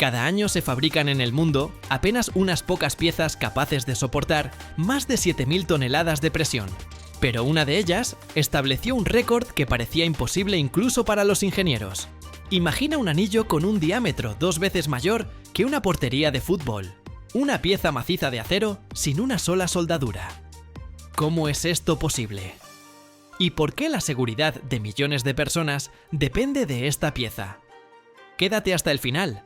Cada año se fabrican en el mundo apenas unas pocas piezas capaces de soportar más de 7.000 toneladas de presión. Pero una de ellas estableció un récord que parecía imposible incluso para los ingenieros. Imagina un anillo con un diámetro 2 veces mayor que una portería de fútbol. Una pieza maciza de acero sin una sola soldadura. ¿Cómo es esto posible? ¿Y por qué la seguridad de millones de personas depende de esta pieza? Quédate hasta el final.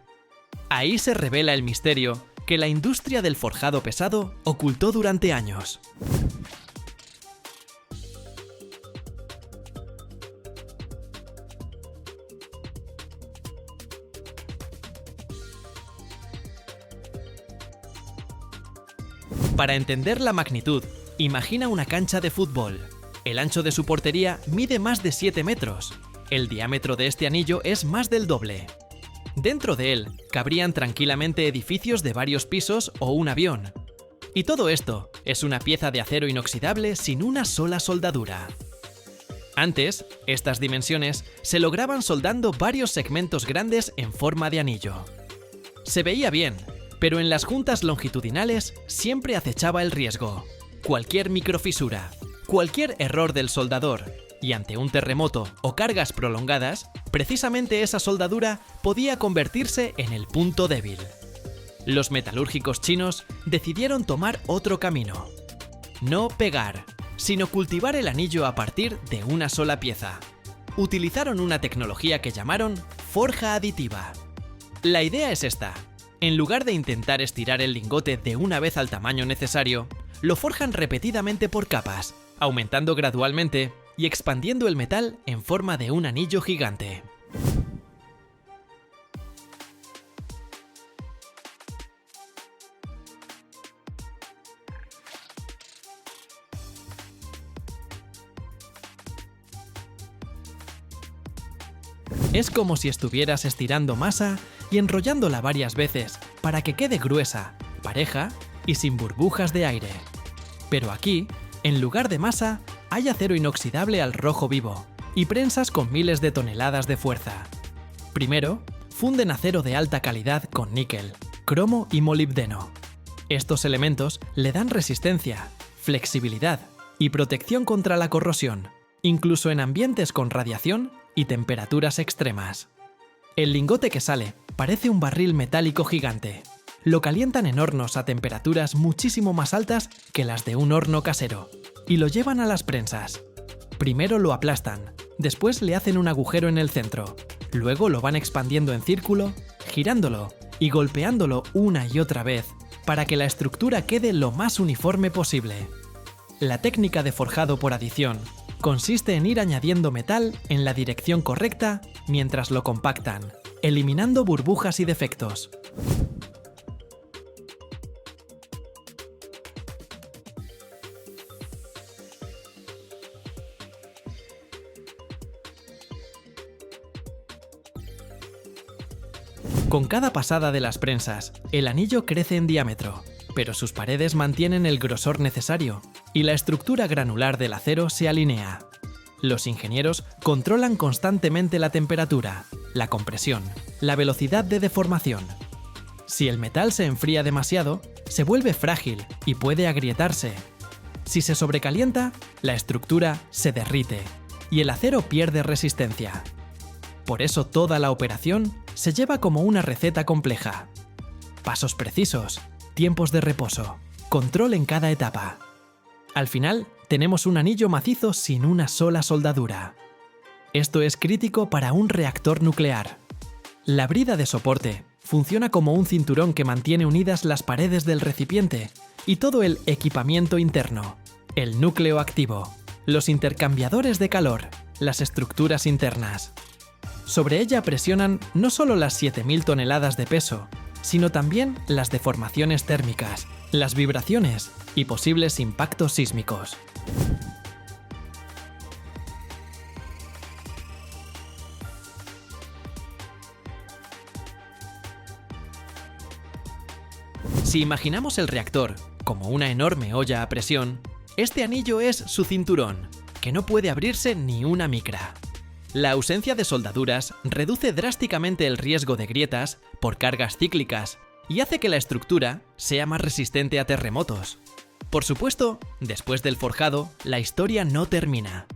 Ahí se revela el misterio que la industria del forjado pesado ocultó durante años. Para entender la magnitud, imagina una cancha de fútbol. El ancho de su portería mide más de 7 metros. El diámetro de este anillo es más del doble. Dentro de él cabrían tranquilamente edificios de varios pisos o un avión. Y todo esto es una pieza de acero inoxidable sin una sola soldadura. Antes, estas dimensiones se lograban soldando varios segmentos grandes en forma de anillo. Se veía bien, pero en las juntas longitudinales siempre acechaba el riesgo. Cualquier microfisura, cualquier error del soldador, y ante un terremoto o cargas prolongadas, precisamente esa soldadura podía convertirse en el punto débil. Los metalúrgicos chinos decidieron tomar otro camino. No pegar, sino cultivar el anillo a partir de una sola pieza. Utilizaron una tecnología que llamaron forja aditiva. La idea es esta. En lugar de intentar estirar el lingote de una vez al tamaño necesario, lo forjan repetidamente por capas, aumentando gradualmente y expandiendo el metal en forma de un anillo gigante. Es como si estuvieras estirando masa y enrollándola varias veces para que quede gruesa, pareja y sin burbujas de aire. Pero aquí, en lugar de masa, hay acero inoxidable al rojo vivo y prensas con miles de toneladas de fuerza. Primero, funden acero de alta calidad con níquel, cromo y molibdeno. Estos elementos le dan resistencia, flexibilidad y protección contra la corrosión, incluso en ambientes con radiación y temperaturas extremas. El lingote que sale parece un barril metálico gigante. Lo calientan en hornos a temperaturas muchísimo más altas que las de un horno casero y lo llevan a las prensas. Primero lo aplastan, después le hacen un agujero en el centro, luego lo van expandiendo en círculo, girándolo y golpeándolo una y otra vez para que la estructura quede lo más uniforme posible. La técnica de forjado por adición consiste en ir añadiendo metal en la dirección correcta mientras lo compactan, eliminando burbujas y defectos. Con cada pasada de las prensas, el anillo crece en diámetro, pero sus paredes mantienen el grosor necesario y la estructura granular del acero se alinea. Los ingenieros controlan constantemente la temperatura, la compresión, la velocidad de deformación. Si el metal se enfría demasiado, se vuelve frágil y puede agrietarse. Si se sobrecalienta, la estructura se derrite y el acero pierde resistencia. Por eso toda la operación se lleva como una receta compleja. Pasos precisos, tiempos de reposo, control en cada etapa. Al final, tenemos un anillo macizo sin una sola soldadura. Esto es crítico para un reactor nuclear. La brida de soporte funciona como un cinturón que mantiene unidas las paredes del recipiente y todo el equipamiento interno, el núcleo activo, los intercambiadores de calor, las estructuras internas. Sobre ella presionan no solo las 7.000 toneladas de peso, sino también las deformaciones térmicas, las vibraciones y posibles impactos sísmicos. Si imaginamos el reactor como una enorme olla a presión, este anillo es su cinturón, que no puede abrirse ni una micra. La ausencia de soldaduras reduce drásticamente el riesgo de grietas por cargas cíclicas y hace que la estructura sea más resistente a terremotos. Por supuesto, después del forjado, la historia no termina.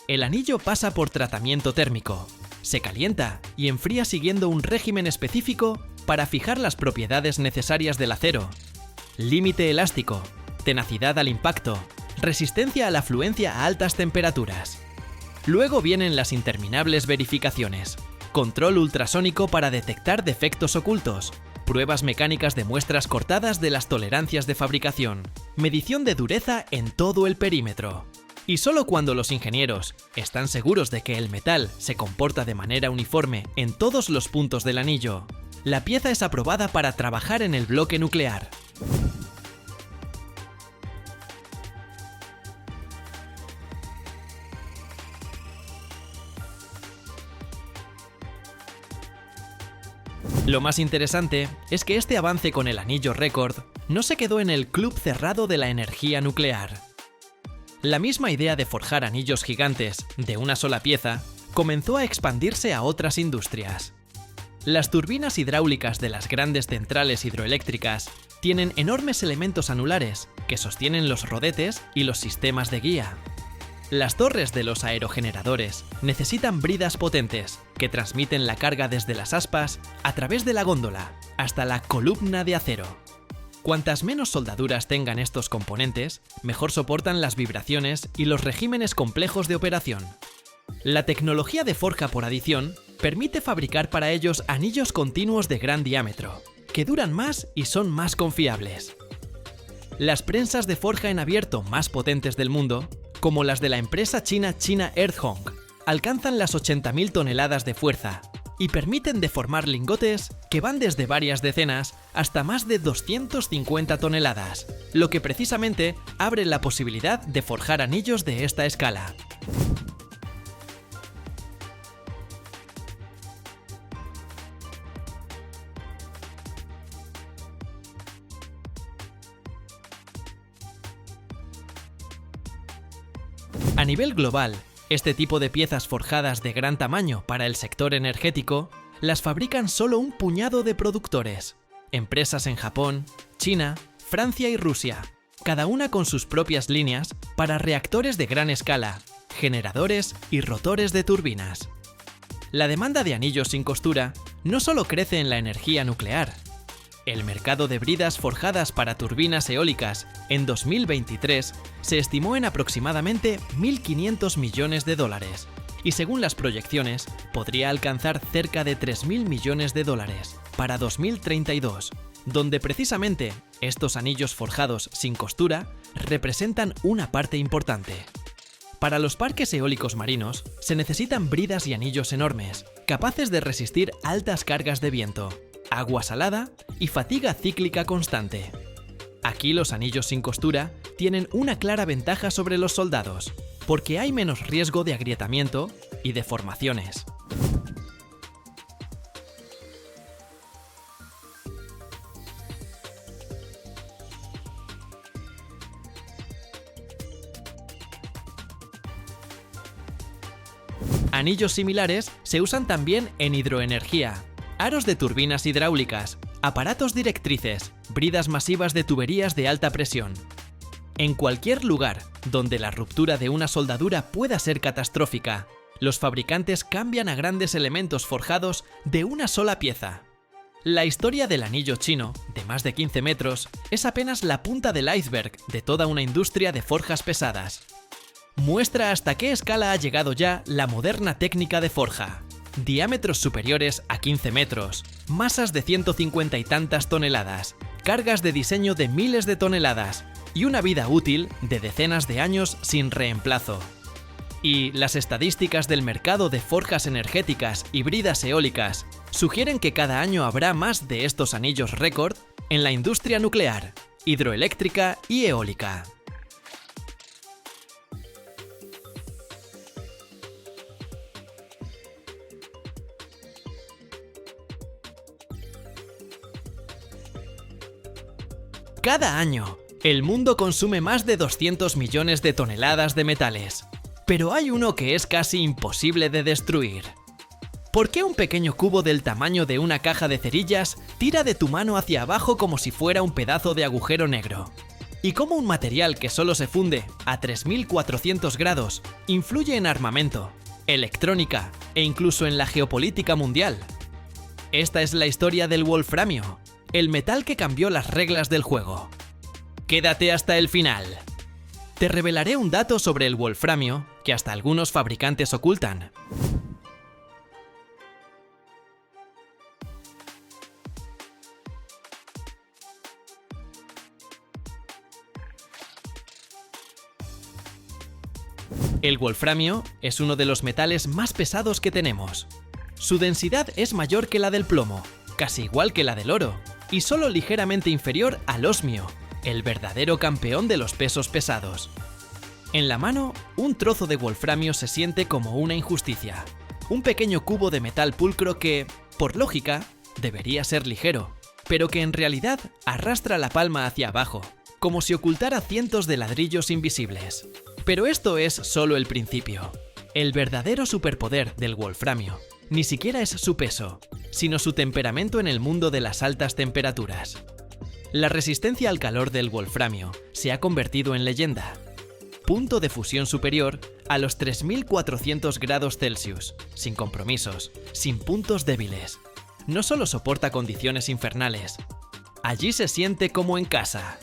El anillo pasa por tratamiento térmico, se calienta y enfría siguiendo un régimen específico para fijar las propiedades necesarias del acero: límite elástico, tenacidad al impacto, resistencia a la fluencia a altas temperaturas. Luego vienen las interminables verificaciones, control ultrasónico para detectar defectos ocultos, pruebas mecánicas de muestras cortadas de las tolerancias de fabricación, medición de dureza en todo el perímetro. Y solo cuando los ingenieros están seguros de que el metal se comporta de manera uniforme en todos los puntos del anillo, la pieza es aprobada para trabajar en el bloque nuclear. Lo más interesante es que este avance con el anillo récord no se quedó en el club cerrado de la energía nuclear. La misma idea de forjar anillos gigantes de una sola pieza comenzó a expandirse a otras industrias. Las turbinas hidráulicas de las grandes centrales hidroeléctricas tienen enormes elementos anulares que sostienen los rodetes y los sistemas de guía. Las torres de los aerogeneradores necesitan bridas potentes que transmiten la carga desde las aspas a través de la góndola hasta la columna de acero. Cuantas menos soldaduras tengan estos componentes, mejor soportan las vibraciones y los regímenes complejos de operación. La tecnología de forja por adición permite fabricar para ellos anillos continuos de gran diámetro, que duran más y son más confiables. Las prensas de forja en abierto más potentes del mundo, como las de la empresa China Earthong, alcanzan las 80.000 toneladas de fuerza y permiten deformar lingotes que van desde varias decenas hasta más de 250 toneladas, lo que precisamente abre la posibilidad de forjar anillos de esta escala. A nivel global, este tipo de piezas forjadas de gran tamaño para el sector energético las fabrican solo un puñado de productores. Empresas en Japón, China, Francia y Rusia, cada una con sus propias líneas para reactores de gran escala, generadores y rotores de turbinas. La demanda de anillos sin costura no solo crece en la energía nuclear. El mercado de bridas forjadas para turbinas eólicas en 2023 se estimó en aproximadamente 1.500 millones de dólares y según las proyecciones podría alcanzar cerca de 3.000 millones de dólares para 2032, donde precisamente estos anillos forjados sin costura representan una parte importante. Para los parques eólicos marinos se necesitan bridas y anillos enormes, capaces de resistir altas cargas de viento, agua salada y fatiga cíclica constante. Aquí los anillos sin costura tienen una clara ventaja sobre los soldados, porque hay menos riesgo de agrietamiento y deformaciones. Anillos similares se usan también en hidroenergía, aros de turbinas hidráulicas, aparatos directrices, bridas masivas de tuberías de alta presión. En cualquier lugar donde la ruptura de una soldadura pueda ser catastrófica, los fabricantes cambian a grandes elementos forjados de una sola pieza. La historia del anillo chino, de más de 15 metros, es apenas la punta del iceberg de toda una industria de forjas pesadas. Muestra hasta qué escala ha llegado ya la moderna técnica de forja. Diámetros superiores a 15 metros, masas de 150 y tantas toneladas, cargas de diseño de miles de toneladas y una vida útil de decenas de años sin reemplazo. Y las estadísticas del mercado de forjas energéticas y bridas eólicas sugieren que cada año habrá más de estos anillos récord en la industria nuclear, hidroeléctrica y eólica. Cada año, el mundo consume más de 200 millones de toneladas de metales. Pero hay uno que es casi imposible de destruir. ¿Por qué un pequeño cubo del tamaño de una caja de cerillas tira de tu mano hacia abajo como si fuera un pedazo de agujero negro? ¿Y cómo un material que solo se funde a 3400 grados influye en armamento, electrónica e incluso en la geopolítica mundial? Esta es la historia del wolframio, el metal que cambió las reglas del juego. Quédate hasta el final. Te revelaré un dato sobre el wolframio que hasta algunos fabricantes ocultan. El wolframio es uno de los metales más pesados que tenemos. Su densidad es mayor que la del plomo, casi igual que la del oro, y solo ligeramente inferior al osmio, el verdadero campeón de los pesos pesados. En la mano, un trozo de wolframio se siente como una injusticia, un pequeño cubo de metal pulcro que, por lógica, debería ser ligero, pero que en realidad arrastra la palma hacia abajo, como si ocultara cientos de ladrillos invisibles. Pero esto es solo el principio. El verdadero superpoder del wolframio ni siquiera es su peso, sino su temperamento en el mundo de las altas temperaturas. La resistencia al calor del wolframio se ha convertido en leyenda. Punto de fusión superior a los 3400 grados Celsius, sin compromisos, sin puntos débiles. No solo soporta condiciones infernales, allí se siente como en casa.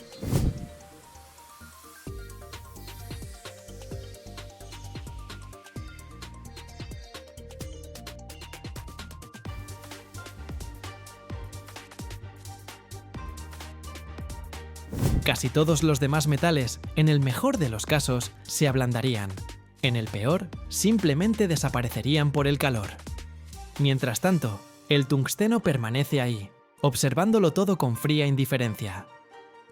Casi todos los demás metales, en el mejor de los casos, se ablandarían. En el peor, simplemente desaparecerían por el calor. Mientras tanto, el tungsteno permanece ahí, observándolo todo con fría indiferencia.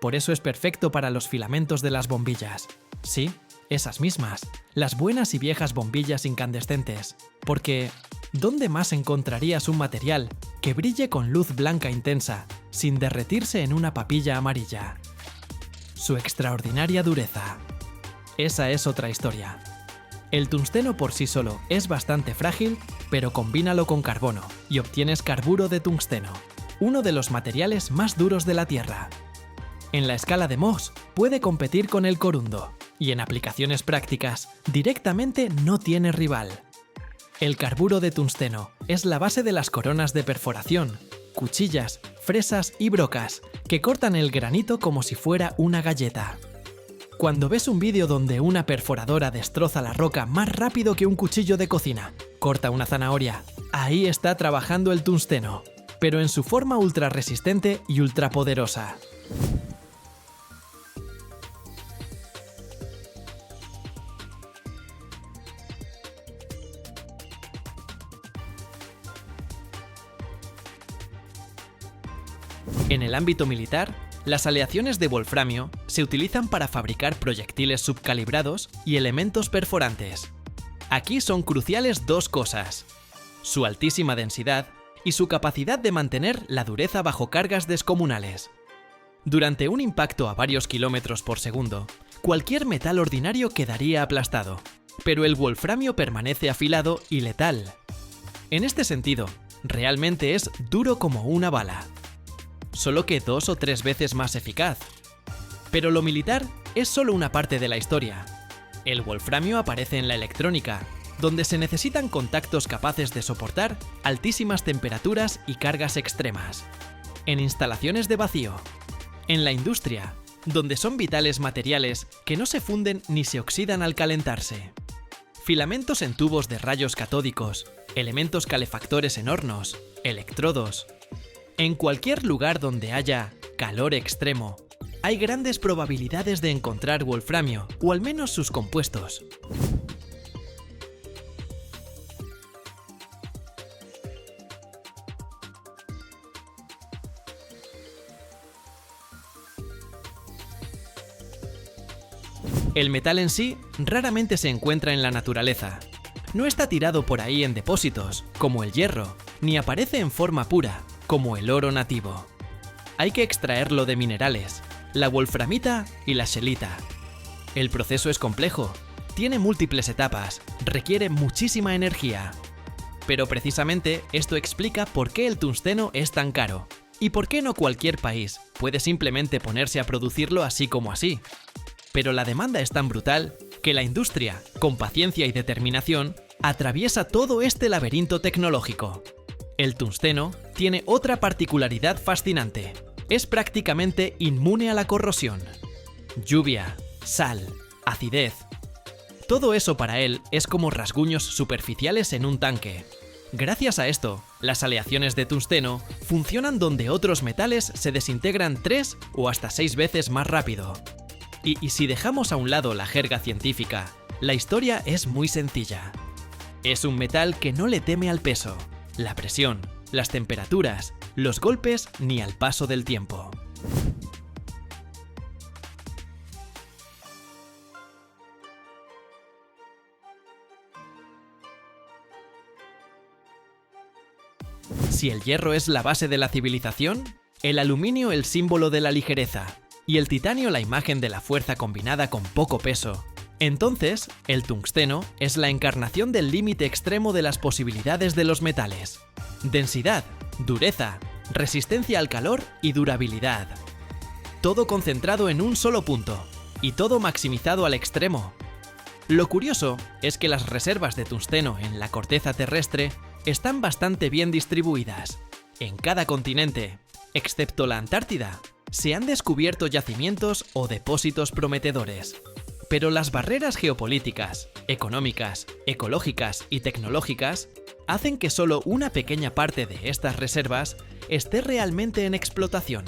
Por eso es perfecto para los filamentos de las bombillas. Sí, esas mismas, las buenas y viejas bombillas incandescentes. Porque, ¿dónde más encontrarías un material que brille con luz blanca intensa, sin derretirse en una papilla amarilla? Su extraordinaria dureza. Esa es otra historia. El tungsteno por sí solo es bastante frágil, pero combínalo con carbono y obtienes carburo de tungsteno, uno de los materiales más duros de la Tierra. En la escala de Mohs puede competir con el corundo, y en aplicaciones prácticas directamente no tiene rival. El carburo de tungsteno es la base de las coronas de perforación, cuchillas, fresas y brocas, que cortan el granito como si fuera una galleta. Cuando ves un vídeo donde una perforadora destroza la roca más rápido que un cuchillo de cocina, corta una zanahoria, ahí está trabajando el tungsteno, pero en su forma ultra resistente y ultrapoderosa. En el ámbito militar, las aleaciones de wolframio se utilizan para fabricar proyectiles subcalibrados y elementos perforantes. Aquí son cruciales dos cosas: su altísima densidad y su capacidad de mantener la dureza bajo cargas descomunales. Durante un impacto a varios kilómetros por segundo, cualquier metal ordinario quedaría aplastado, pero el wolframio permanece afilado y letal. En este sentido, realmente es duro como una bala, solo que 2 o 3 veces más eficaz. Pero lo militar es solo una parte de la historia. El wolframio aparece en la electrónica, donde se necesitan contactos capaces de soportar altísimas temperaturas y cargas extremas. En instalaciones de vacío. En la industria, donde son vitales materiales que no se funden ni se oxidan al calentarse. Filamentos en tubos de rayos catódicos, elementos calefactores en hornos, electrodos. En cualquier lugar donde haya calor extremo, hay grandes probabilidades de encontrar wolframio, o al menos sus compuestos. El metal en sí raramente se encuentra en la naturaleza. No está tirado por ahí en depósitos, como el hierro, ni aparece en forma pura, como el oro nativo. Hay que extraerlo de minerales, la wolframita y la scheelita. El proceso es complejo, tiene múltiples etapas, requiere muchísima energía. Pero precisamente esto explica por qué el tungsteno es tan caro y por qué no cualquier país puede simplemente ponerse a producirlo así como así. Pero la demanda es tan brutal que la industria, con paciencia y determinación, atraviesa todo este laberinto tecnológico. El tungsteno tiene otra particularidad fascinante. Es prácticamente inmune a la corrosión. Lluvia, sal, acidez. Todo eso para él es como rasguños superficiales en un tanque. Gracias a esto, las aleaciones de tungsteno funcionan donde otros metales se desintegran 3 o hasta 6 veces más rápido. Y si dejamos a un lado la jerga científica, la historia es muy sencilla. Es un metal que no le teme al peso, la presión, las temperaturas, los golpes ni al paso del tiempo. Si el hierro es la base de la civilización, el aluminio el símbolo de la ligereza y el titanio la imagen de la fuerza combinada con poco peso, entonces el tungsteno es la encarnación del límite extremo de las posibilidades de los metales. Densidad, dureza, resistencia al calor y durabilidad. Todo concentrado en un solo punto y todo maximizado al extremo. Lo curioso es que las reservas de tungsteno en la corteza terrestre están bastante bien distribuidas. En cada continente, excepto la Antártida, se han descubierto yacimientos o depósitos prometedores. Pero las barreras geopolíticas, económicas, ecológicas y tecnológicas hacen que solo una pequeña parte de estas reservas esté realmente en explotación.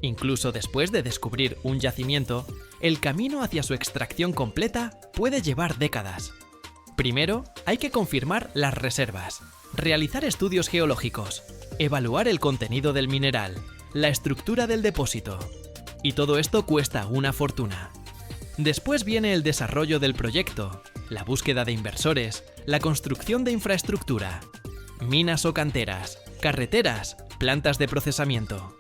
Incluso después de descubrir un yacimiento, el camino hacia su extracción completa puede llevar décadas. Primero, hay que confirmar las reservas, realizar estudios geológicos, evaluar el contenido del mineral, la estructura del depósito. Y todo esto cuesta una fortuna. Después viene el desarrollo del proyecto, la búsqueda de inversores, la construcción de infraestructura, minas o canteras, carreteras, plantas de procesamiento.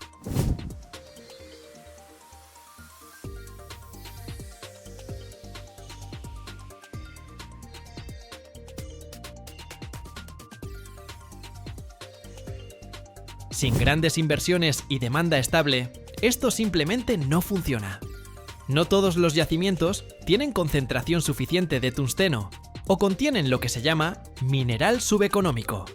Sin grandes inversiones y demanda estable, esto simplemente no funciona. No todos los yacimientos tienen concentración suficiente de tungsteno o contienen lo que se llama mineral subeconómico,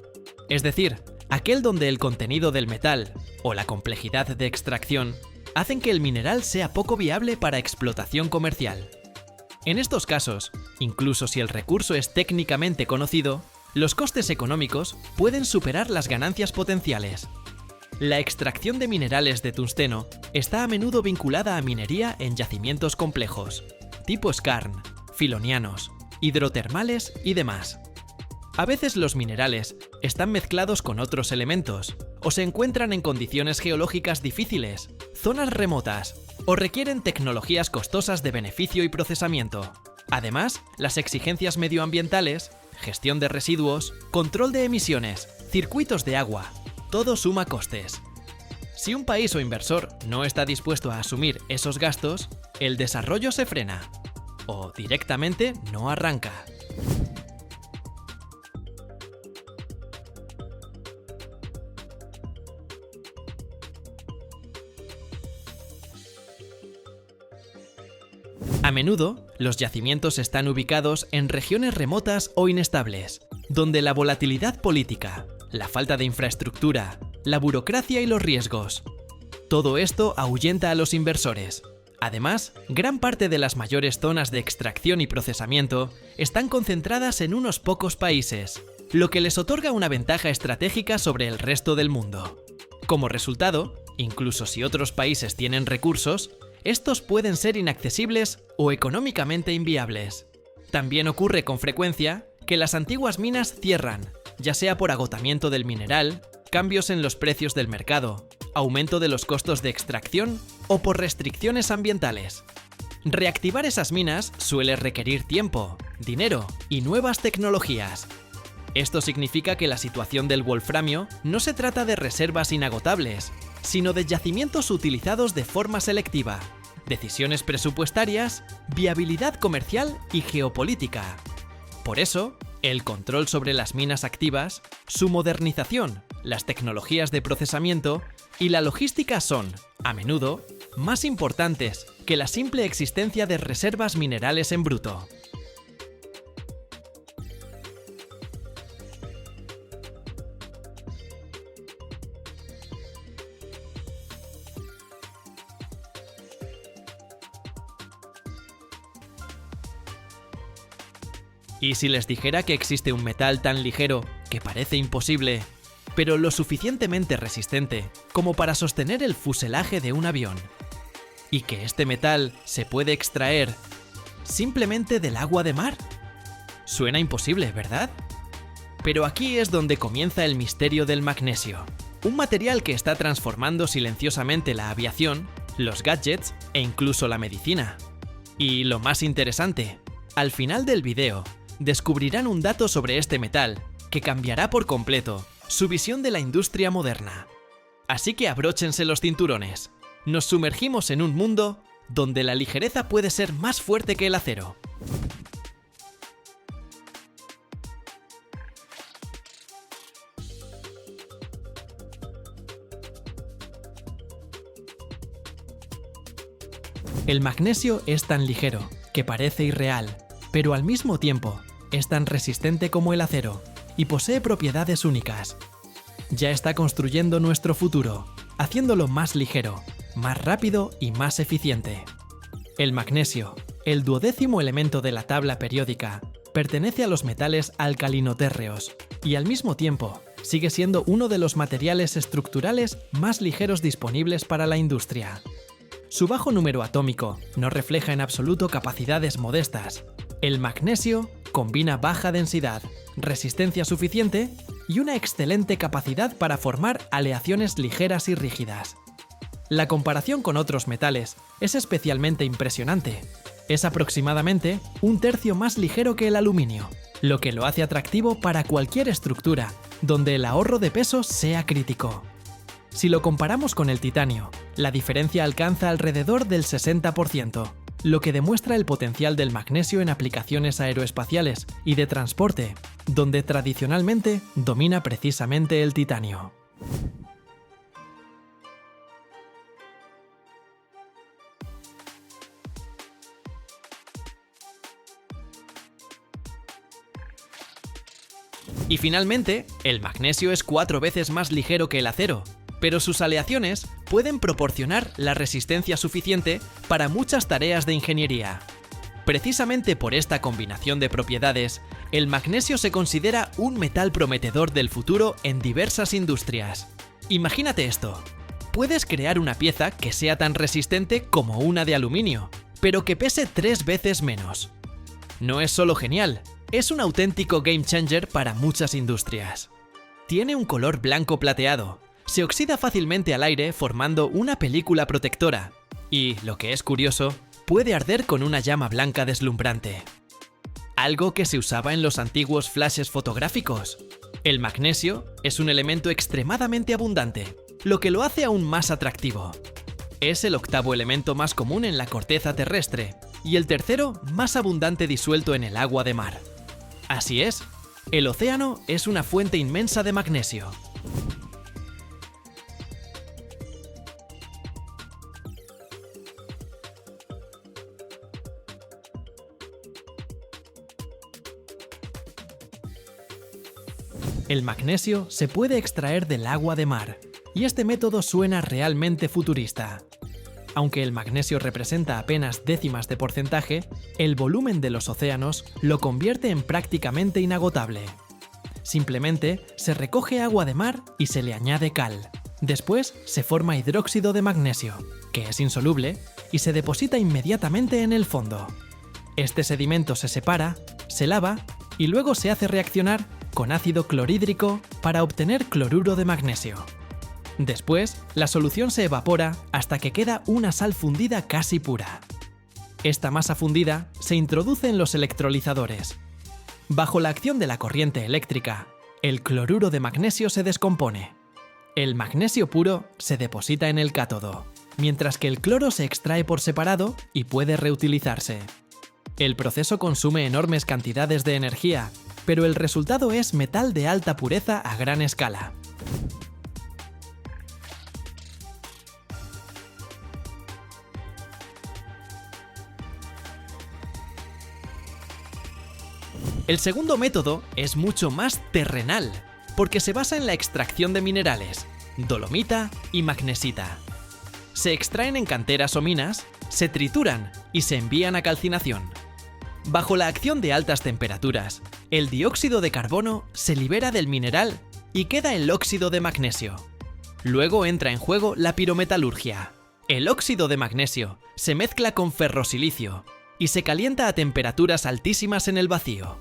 es decir, aquel donde el contenido del metal o la complejidad de extracción hacen que el mineral sea poco viable para explotación comercial. En estos casos, incluso si el recurso es técnicamente conocido, los costes económicos pueden superar las ganancias potenciales. La extracción de minerales de tungsteno está a menudo vinculada a minería en yacimientos complejos, tipo skarn, filonianos, hidrotermales y demás. A veces los minerales están mezclados con otros elementos, o se encuentran en condiciones geológicas difíciles, zonas remotas, o requieren tecnologías costosas de beneficio y procesamiento. Además, las exigencias medioambientales, gestión de residuos, control de emisiones, circuitos de agua, todo suma costes. Si un país o inversor no está dispuesto a asumir esos gastos, el desarrollo se frena o directamente no arranca. A menudo, los yacimientos están ubicados en regiones remotas o inestables, donde la volatilidad política, la falta de infraestructura, la burocracia y los riesgos. Todo esto ahuyenta a los inversores. Además, gran parte de las mayores zonas de extracción y procesamiento están concentradas en unos pocos países, lo que les otorga una ventaja estratégica sobre el resto del mundo. Como resultado, incluso si otros países tienen recursos, estos pueden ser inaccesibles o económicamente inviables. También ocurre con frecuencia que las antiguas minas cierran, ya sea por agotamiento del mineral, cambios en los precios del mercado, aumento de los costos de extracción o por restricciones ambientales. Reactivar esas minas suele requerir tiempo, dinero y nuevas tecnologías. Esto significa que la situación del wolframio no se trata de reservas inagotables, sino de yacimientos utilizados de forma selectiva, decisiones presupuestarias, viabilidad comercial y geopolítica. Por eso, el control sobre las minas activas, su modernización, las tecnologías de procesamiento y la logística son, a menudo, más importantes que la simple existencia de reservas minerales en bruto. ¿Y si les dijera que existe un metal tan ligero que parece imposible, pero lo suficientemente resistente como para sostener el fuselaje de un avión? ¿Y que este metal se puede extraer simplemente del agua de mar? Suena imposible, ¿verdad? Pero aquí es donde comienza el misterio del magnesio, un material que está transformando silenciosamente la aviación, los gadgets e incluso la medicina. Y lo más interesante, al final del video, descubrirán un dato sobre este metal que cambiará por completo su visión de la industria moderna. Así que abróchense los cinturones. Nos sumergimos en un mundo donde la ligereza puede ser más fuerte que el acero. El magnesio es tan ligero que parece irreal, pero al mismo tiempo es tan resistente como el acero y posee propiedades únicas. Ya está construyendo nuestro futuro, haciéndolo más ligero, más rápido y más eficiente. El magnesio, el 12º elemento de la tabla periódica, pertenece a los metales alcalinotérreos y al mismo tiempo sigue siendo uno de los materiales estructurales más ligeros disponibles para la industria. Su bajo número atómico no refleja en absoluto capacidades modestas. El magnesio combina baja densidad, resistencia suficiente y una excelente capacidad para formar aleaciones ligeras y rígidas. La comparación con otros metales es especialmente impresionante. Es aproximadamente un tercio más ligero que el aluminio, lo que lo hace atractivo para cualquier estructura, donde el ahorro de peso sea crítico. Si lo comparamos con el titanio, la diferencia alcanza alrededor del 60%, lo que demuestra el potencial del magnesio en aplicaciones aeroespaciales y de transporte, donde tradicionalmente domina precisamente el titanio. Y finalmente, el magnesio es 4 veces más ligero que el acero, pero sus aleaciones pueden proporcionar la resistencia suficiente para muchas tareas de ingeniería. Precisamente por esta combinación de propiedades, el magnesio se considera un metal prometedor del futuro en diversas industrias. Imagínate esto: puedes crear una pieza que sea tan resistente como una de aluminio, pero que pese 3 veces menos. No es solo genial, es un auténtico game changer para muchas industrias. Tiene un color blanco plateado, se oxida fácilmente al aire formando una película protectora y, lo que es curioso, puede arder con una llama blanca deslumbrante. Algo que se usaba en los antiguos flashes fotográficos. El magnesio es un elemento extremadamente abundante, lo que lo hace aún más atractivo. Es el 8º elemento más común en la corteza terrestre y el 3º más abundante disuelto en el agua de mar. Así es, el océano es una fuente inmensa de magnesio. El magnesio se puede extraer del agua de mar, y este método suena realmente futurista. Aunque el magnesio representa apenas décimas de porcentaje, el volumen de los océanos lo convierte en prácticamente inagotable. Simplemente se recoge agua de mar y se le añade cal. Después se forma hidróxido de magnesio, que es insoluble, y se deposita inmediatamente en el fondo. Este sedimento se separa, se lava y luego se hace reaccionar con ácido clorhídrico para obtener cloruro de magnesio. Después, la solución se evapora hasta que queda una sal fundida casi pura. Esta masa fundida se introduce en los electrolizadores. Bajo la acción de la corriente eléctrica, el cloruro de magnesio se descompone. El magnesio puro se deposita en el cátodo, mientras que el cloro se extrae por separado y puede reutilizarse. El proceso consume enormes cantidades de energía, pero el resultado es metal de alta pureza a gran escala. El segundo método es mucho más terrenal, porque se basa en la extracción de minerales, dolomita y magnesita. Se extraen en canteras o minas, se trituran y se envían a calcinación. Bajo la acción de altas temperaturas, el dióxido de carbono se libera del mineral y queda el óxido de magnesio. Luego entra en juego la pirometalurgia. El óxido de magnesio se mezcla con ferrosilicio y se calienta a temperaturas altísimas en el vacío.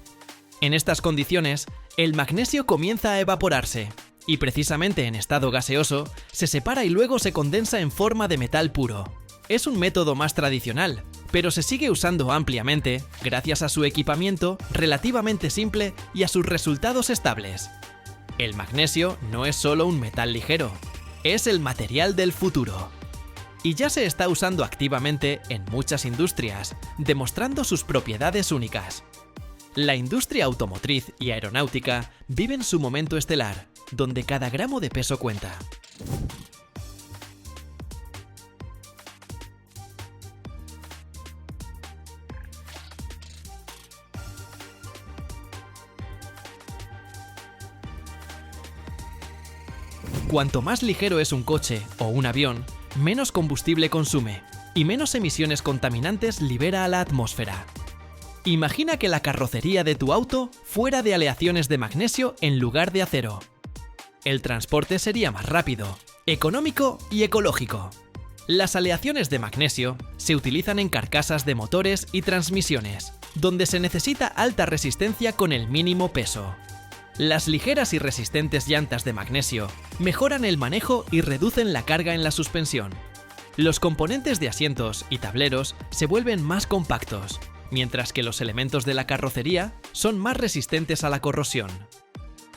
En estas condiciones, el magnesio comienza a evaporarse y precisamente en estado gaseoso se separa y luego se condensa en forma de metal puro. Es un método más tradicional, pero se sigue usando ampliamente gracias a su equipamiento relativamente simple y a sus resultados estables. El magnesio no es solo un metal ligero, es el material del futuro. Y ya se está usando activamente en muchas industrias, demostrando sus propiedades únicas. La industria automotriz y aeronáutica viven su momento estelar, donde cada gramo de peso cuenta. Cuanto más ligero es un coche o un avión, menos combustible consume y menos emisiones contaminantes libera a la atmósfera. Imagina que la carrocería de tu auto fuera de aleaciones de magnesio en lugar de acero. El transporte sería más rápido, económico y ecológico. Las aleaciones de magnesio se utilizan en carcasas de motores y transmisiones, donde se necesita alta resistencia con el mínimo peso. Las ligeras y resistentes llantas de magnesio mejoran el manejo y reducen la carga en la suspensión. Los componentes de asientos y tableros se vuelven más compactos, mientras que los elementos de la carrocería son más resistentes a la corrosión.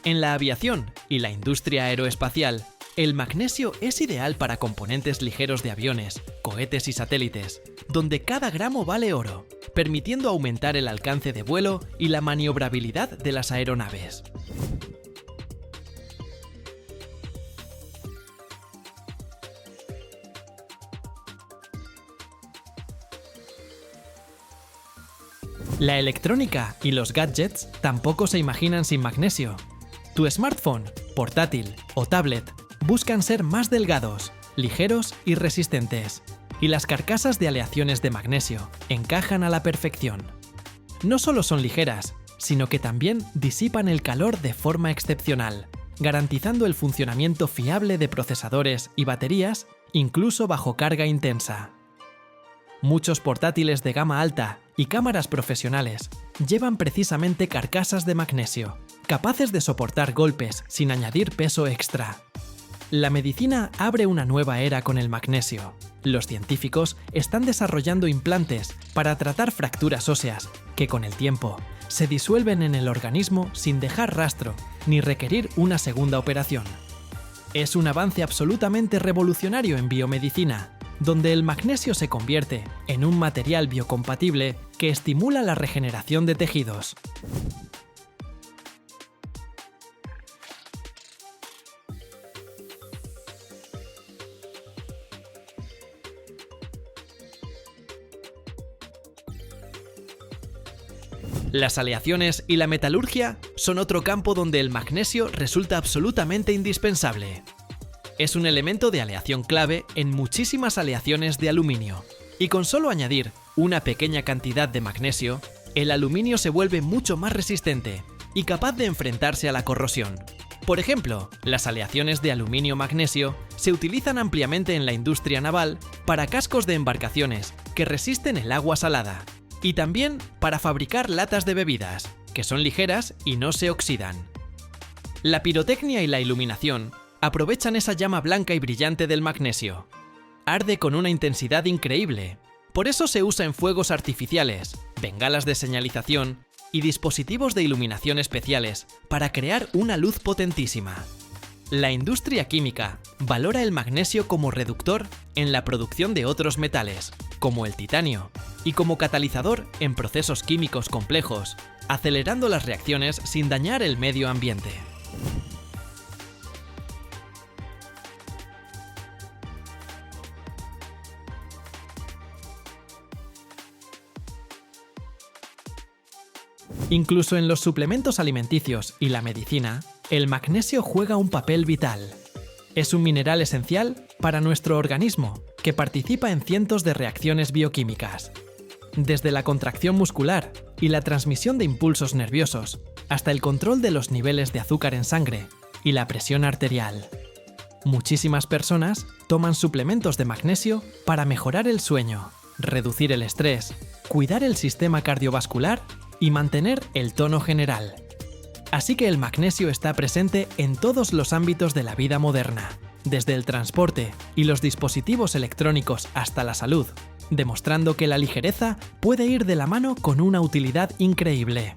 En la aviación y la industria aeroespacial, el magnesio es ideal para componentes ligeros de aviones, cohetes y satélites, donde cada gramo vale oro, permitiendo aumentar el alcance de vuelo y la maniobrabilidad de las aeronaves. La electrónica y los gadgets tampoco se imaginan sin magnesio. Tu smartphone, portátil o tablet buscan ser más delgados, ligeros y resistentes, y las carcasas de aleaciones de magnesio encajan a la perfección. No solo son ligeras, sino que también disipan el calor de forma excepcional, garantizando el funcionamiento fiable de procesadores y baterías, incluso bajo carga intensa. Muchos portátiles de gama alta y cámaras profesionales llevan precisamente carcasas de magnesio, capaces de soportar golpes sin añadir peso extra. La medicina abre una nueva era con el magnesio. Los científicos están desarrollando implantes para tratar fracturas óseas que con el tiempo se disuelven en el organismo sin dejar rastro ni requerir una segunda operación. Es un avance absolutamente revolucionario en biomedicina, donde el magnesio se convierte en un material biocompatible que estimula la regeneración de tejidos. Las aleaciones y la metalurgia son otro campo donde el magnesio resulta absolutamente indispensable. Es un elemento de aleación clave en muchísimas aleaciones de aluminio, y con solo añadir una pequeña cantidad de magnesio, el aluminio se vuelve mucho más resistente y capaz de enfrentarse a la corrosión. Por ejemplo, las aleaciones de aluminio-magnesio se utilizan ampliamente en la industria naval para cascos de embarcaciones que resisten el agua salada, y también para fabricar latas de bebidas, que son ligeras y no se oxidan. La pirotecnia y la iluminación aprovechan esa llama blanca y brillante del magnesio. Arde con una intensidad increíble, por eso se usa en fuegos artificiales, bengalas de señalización y dispositivos de iluminación especiales para crear una luz potentísima. La industria química valora el magnesio como reductor en la producción de otros metales, como el titanio, y como catalizador en procesos químicos complejos, acelerando las reacciones sin dañar el medio ambiente. Incluso en los suplementos alimenticios y la medicina, el magnesio juega un papel vital. Es un mineral esencial para nuestro organismo que participa en cientos de reacciones bioquímicas. Desde la contracción muscular y la transmisión de impulsos nerviosos, hasta el control de los niveles de azúcar en sangre y la presión arterial. Muchísimas personas toman suplementos de magnesio para mejorar el sueño, reducir el estrés, cuidar el sistema cardiovascular y mantener el tono general. Así que el magnesio está presente en todos los ámbitos de la vida moderna, desde el transporte y los dispositivos electrónicos hasta la salud, demostrando que la ligereza puede ir de la mano con una utilidad increíble.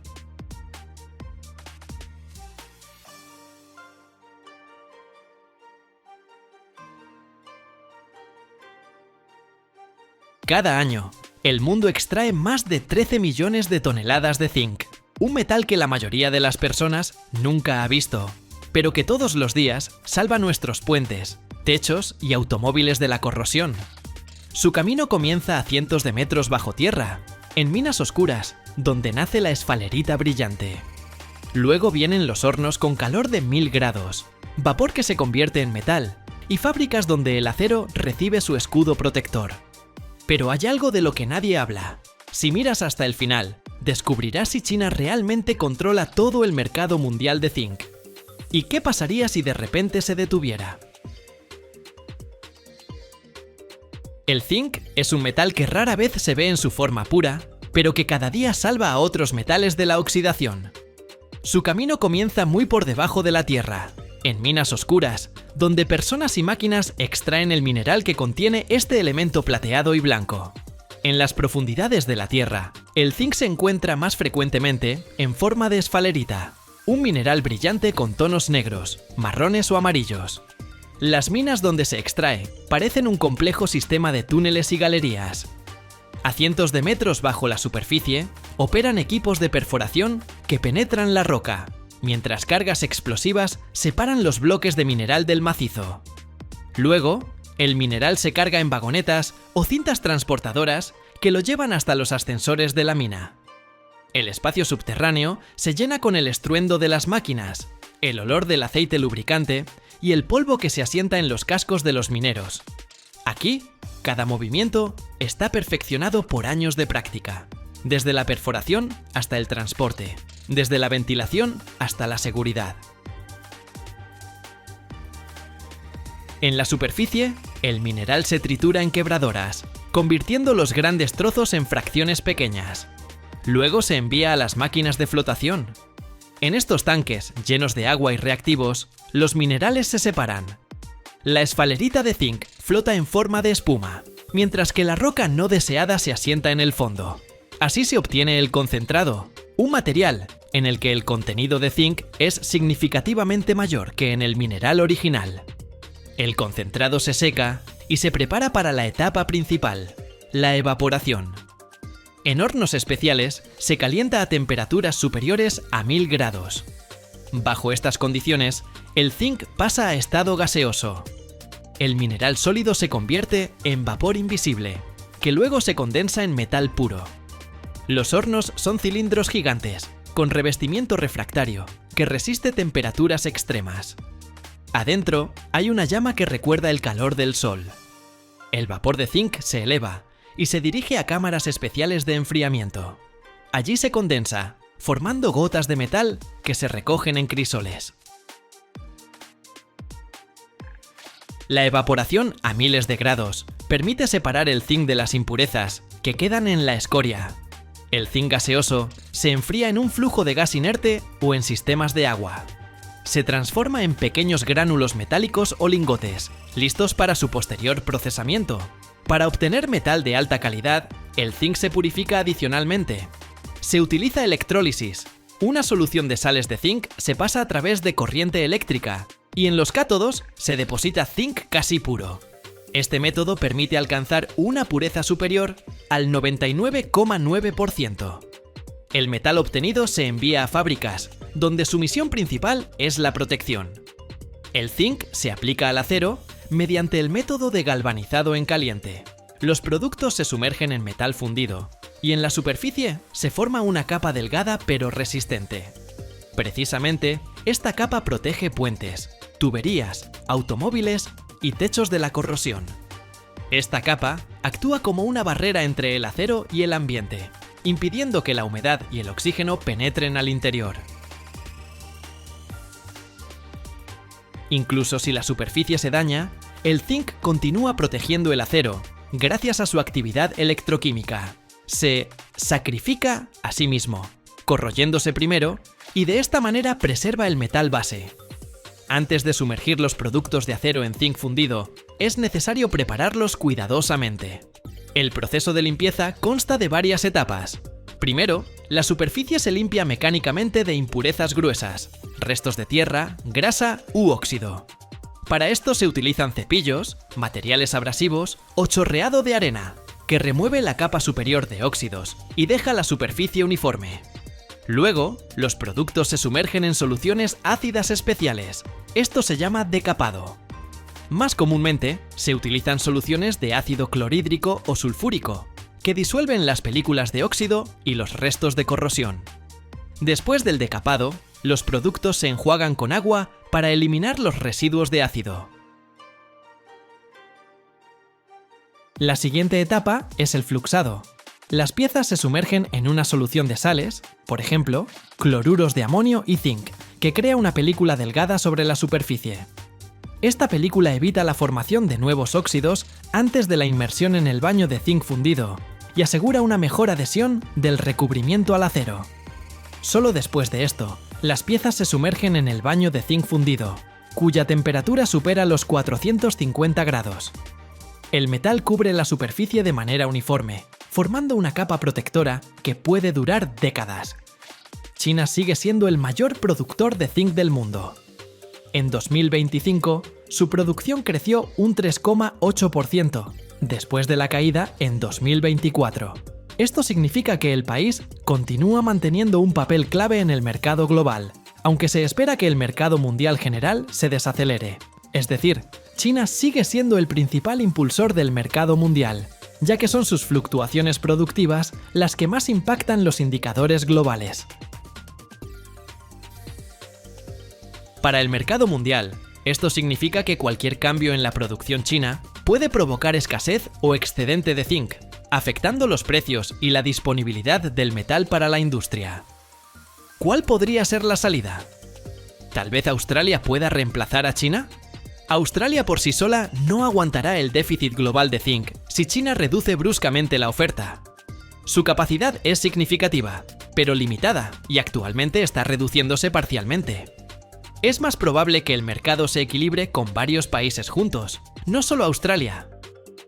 Cada año, el mundo extrae más de 13 millones de toneladas de zinc, un metal que la mayoría de las personas nunca ha visto, pero que todos los días salva nuestros puentes, techos y automóviles de la corrosión. Su camino comienza a cientos de metros bajo tierra, en minas oscuras, donde nace la esfalerita brillante. Luego vienen los hornos con calor de 1000 grados, vapor que se convierte en metal, y fábricas donde el acero recibe su escudo protector. Pero hay algo de lo que nadie habla. Si miras hasta el final, descubrirás si China realmente controla todo el mercado mundial de zinc. ¿Y qué pasaría si de repente se detuviera? El zinc es un metal que rara vez se ve en su forma pura, pero que cada día salva a otros metales de la oxidación. Su camino comienza muy por debajo de la tierra, en minas oscuras, donde personas y máquinas extraen el mineral que contiene este elemento plateado y blanco. En las profundidades de la Tierra, el zinc se encuentra más frecuentemente en forma de esfalerita, un mineral brillante con tonos negros, marrones o amarillos. Las minas donde se extrae parecen un complejo sistema de túneles y galerías. A cientos de metros bajo la superficie, operan equipos de perforación que penetran la roca, mientras cargas explosivas separan los bloques de mineral del macizo. Luego, el mineral se carga en vagonetas o cintas transportadoras que lo llevan hasta los ascensores de la mina. El espacio subterráneo se llena con el estruendo de las máquinas, el olor del aceite lubricante y el polvo que se asienta en los cascos de los mineros. Aquí, cada movimiento está perfeccionado por años de práctica, desde la perforación hasta el transporte, desde la ventilación hasta la seguridad. En la superficie, el mineral se tritura en quebradoras, convirtiendo los grandes trozos en fracciones pequeñas. Luego se envía a las máquinas de flotación. En estos tanques, llenos de agua y reactivos, los minerales se separan. La esfalerita de zinc flota en forma de espuma, mientras que la roca no deseada se asienta en el fondo. Así se obtiene el concentrado, un material en el que el contenido de zinc es significativamente mayor que en el mineral original. El concentrado se seca y se prepara para la etapa principal, la evaporación. En hornos especiales se calienta a temperaturas superiores a 1000 grados. Bajo estas condiciones, el zinc pasa a estado gaseoso. El mineral sólido se convierte en vapor invisible, que luego se condensa en metal puro. Los hornos son cilindros gigantes, con revestimiento refractario, que resiste temperaturas extremas. Adentro hay una llama que recuerda el calor del sol. El vapor de zinc se eleva y se dirige a cámaras especiales de enfriamiento. Allí se condensa, formando gotas de metal que se recogen en crisoles. La evaporación a miles de grados permite separar el zinc de las impurezas que quedan en la escoria. El zinc gaseoso se enfría en un flujo de gas inerte o en sistemas de agua. Se transforma en pequeños gránulos metálicos o lingotes, listos para su posterior procesamiento. Para obtener metal de alta calidad, el zinc se purifica adicionalmente. Se utiliza electrólisis. Una solución de sales de zinc se pasa a través de corriente eléctrica y en los cátodos se deposita zinc casi puro. Este método permite alcanzar una pureza superior al 99,9%. El metal obtenido se envía a fábricas, donde su misión principal es la protección. El zinc se aplica al acero mediante el método de galvanizado en caliente. Los productos se sumergen en metal fundido, y en la superficie se forma una capa delgada pero resistente. Precisamente, esta capa protege puentes, tuberías, automóviles y techos de la corrosión. Esta capa actúa como una barrera entre el acero y el ambiente, impidiendo que la humedad y el oxígeno penetren al interior. Incluso si la superficie se daña, el zinc continúa protegiendo el acero, gracias a su actividad electroquímica. Se sacrifica a sí mismo, corroyéndose primero, y de esta manera preserva el metal base. Antes de sumergir los productos de acero en zinc fundido, es necesario prepararlos cuidadosamente. El proceso de limpieza consta de varias etapas. Primero, la superficie se limpia mecánicamente de impurezas gruesas, restos de tierra, grasa u óxido. Para esto se utilizan cepillos, materiales abrasivos o chorreado de arena, que remueve la capa superior de óxidos y deja la superficie uniforme. Luego, los productos se sumergen en soluciones ácidas especiales. Esto se llama decapado. Más comúnmente, se utilizan soluciones de ácido clorhídrico o sulfúrico, que disuelven las películas de óxido y los restos de corrosión. Después del decapado, los productos se enjuagan con agua para eliminar los residuos de ácido. La siguiente etapa es el fluxado. Las piezas se sumergen en una solución de sales, por ejemplo, cloruros de amonio y zinc, que crea una película delgada sobre la superficie. Esta película evita la formación de nuevos óxidos antes de la inmersión en el baño de zinc fundido y asegura una mejor adhesión del recubrimiento al acero. Solo después de esto, las piezas se sumergen en el baño de zinc fundido, cuya temperatura supera los 450 grados. El metal cubre la superficie de manera uniforme, formando una capa protectora que puede durar décadas. China sigue siendo el mayor productor de zinc del mundo. En 2025, su producción creció un 3,8%, después de la caída en 2024. Esto significa que el país continúa manteniendo un papel clave en el mercado global, aunque se espera que el mercado mundial general se desacelere. Es decir, China sigue siendo el principal impulsor del mercado mundial, ya que son sus fluctuaciones productivas las que más impactan los indicadores globales. Para el mercado mundial, esto significa que cualquier cambio en la producción china puede provocar escasez o excedente de zinc, afectando los precios y la disponibilidad del metal para la industria. ¿Cuál podría ser la salida? ¿Tal vez Australia pueda reemplazar a China? Australia por sí sola no aguantará el déficit global de zinc si China reduce bruscamente la oferta. Su capacidad es significativa, pero limitada, y actualmente está reduciéndose parcialmente. Es más probable que el mercado se equilibre con varios países juntos, no solo Australia.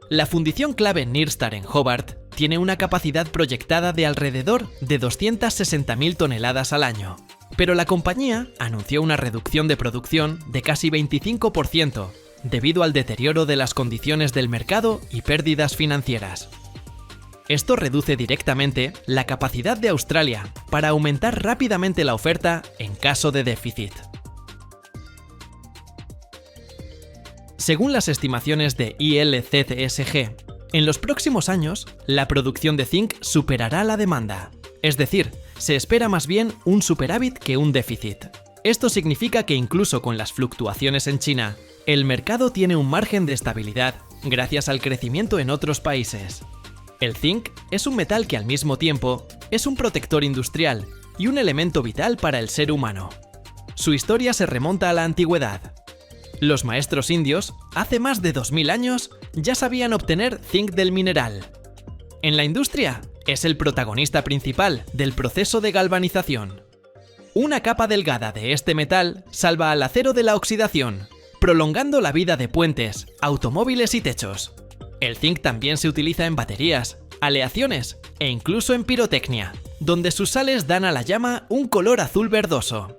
La fundición clave Nyrstar en Hobart tiene una capacidad proyectada de alrededor de 260.000 toneladas al año, pero la compañía anunció una reducción de producción de casi 25% debido al deterioro de las condiciones del mercado y pérdidas financieras. Esto reduce directamente la capacidad de Australia para aumentar rápidamente la oferta en caso de déficit. Según las estimaciones de ILCCSG, en los próximos años, la producción de zinc superará la demanda. Es decir, se espera más bien un superávit que un déficit. Esto significa que incluso con las fluctuaciones en China, el mercado tiene un margen de estabilidad gracias al crecimiento en otros países. El zinc es un metal que al mismo tiempo es un protector industrial y un elemento vital para el ser humano. Su historia se remonta a la antigüedad. Los maestros indios, hace más de 2000 años, ya sabían obtener zinc del mineral. En la industria, es el protagonista principal del proceso de galvanización. Una capa delgada de este metal salva al acero de la oxidación, prolongando la vida de puentes, automóviles y techos. El zinc también se utiliza en baterías, aleaciones e incluso en pirotecnia, donde sus sales dan a la llama un color azul verdoso.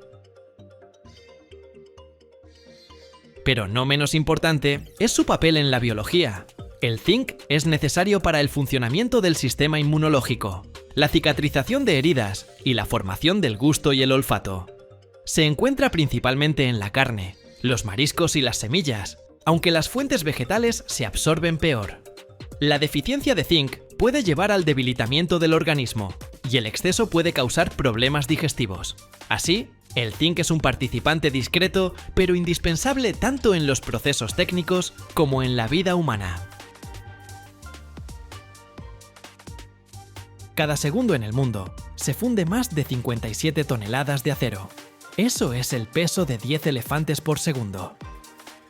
Pero no menos importante es su papel en la biología. El zinc es necesario para el funcionamiento del sistema inmunológico, la cicatrización de heridas y la formación del gusto y el olfato. Se encuentra principalmente en la carne, los mariscos y las semillas, aunque las fuentes vegetales se absorben peor. La deficiencia de zinc puede llevar al debilitamiento del organismo y el exceso puede causar problemas digestivos. Así, el zinc es un participante discreto pero indispensable tanto en los procesos técnicos como en la vida humana. Cada segundo en el mundo se funde más de 57 toneladas de acero. Eso es el peso de 10 elefantes por segundo.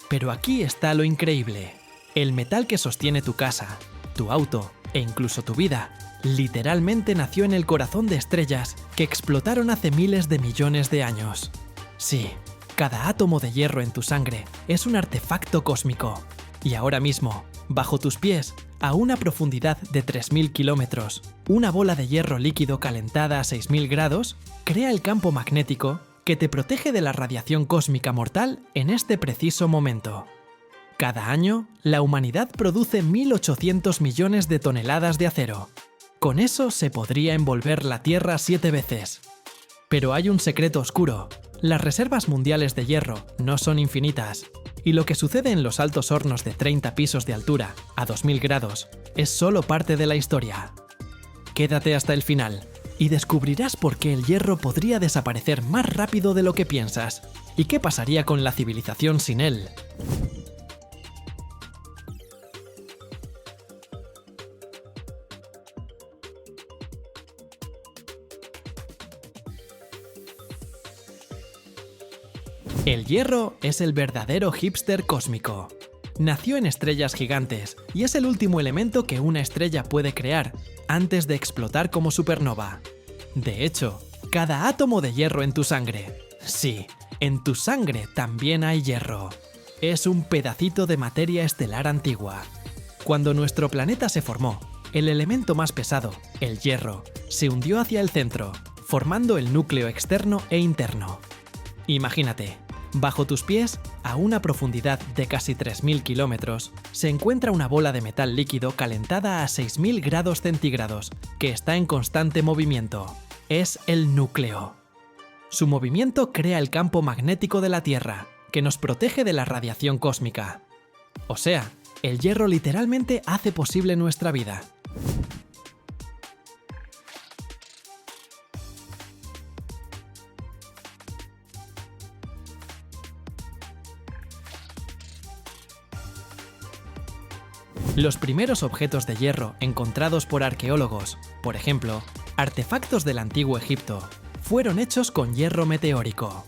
Pero aquí está lo increíble. El metal que sostiene tu casa, tu auto e incluso tu vida, literalmente nació en el corazón de estrellas que explotaron hace miles de millones de años. Sí, cada átomo de hierro en tu sangre es un artefacto cósmico. Y ahora mismo, bajo tus pies, a una profundidad de 3000 kilómetros, una bola de hierro líquido calentada a 6000 grados crea el campo magnético que te protege de la radiación cósmica mortal en este preciso momento. Cada año, la humanidad produce 1.800 millones de toneladas de acero. Con eso se podría envolver la Tierra 7 veces. Pero hay un secreto oscuro. Las reservas mundiales de hierro no son infinitas. Y lo que sucede en los altos hornos de 30 pisos de altura, a 2000 grados, es solo parte de la historia. Quédate hasta el final y descubrirás por qué el hierro podría desaparecer más rápido de lo que piensas y qué pasaría con la civilización sin él. El hierro es el verdadero hipster cósmico. Nació en estrellas gigantes y es el último elemento que una estrella puede crear antes de explotar como supernova. De hecho, cada átomo de hierro en tu sangre, sí, en tu sangre también hay hierro. Es un pedacito de materia estelar antigua. Cuando nuestro planeta se formó, el elemento más pesado, el hierro, se hundió hacia el centro, formando el núcleo externo e interno. Imagínate. Bajo tus pies, a una profundidad de casi 3000 kilómetros, se encuentra una bola de metal líquido calentada a 6000 grados centígrados, que está en constante movimiento. Es el núcleo. Su movimiento crea el campo magnético de la Tierra, que nos protege de la radiación cósmica. O sea, el hierro literalmente hace posible nuestra vida. Los primeros objetos de hierro encontrados por arqueólogos, por ejemplo, artefactos del antiguo Egipto, fueron hechos con hierro meteórico.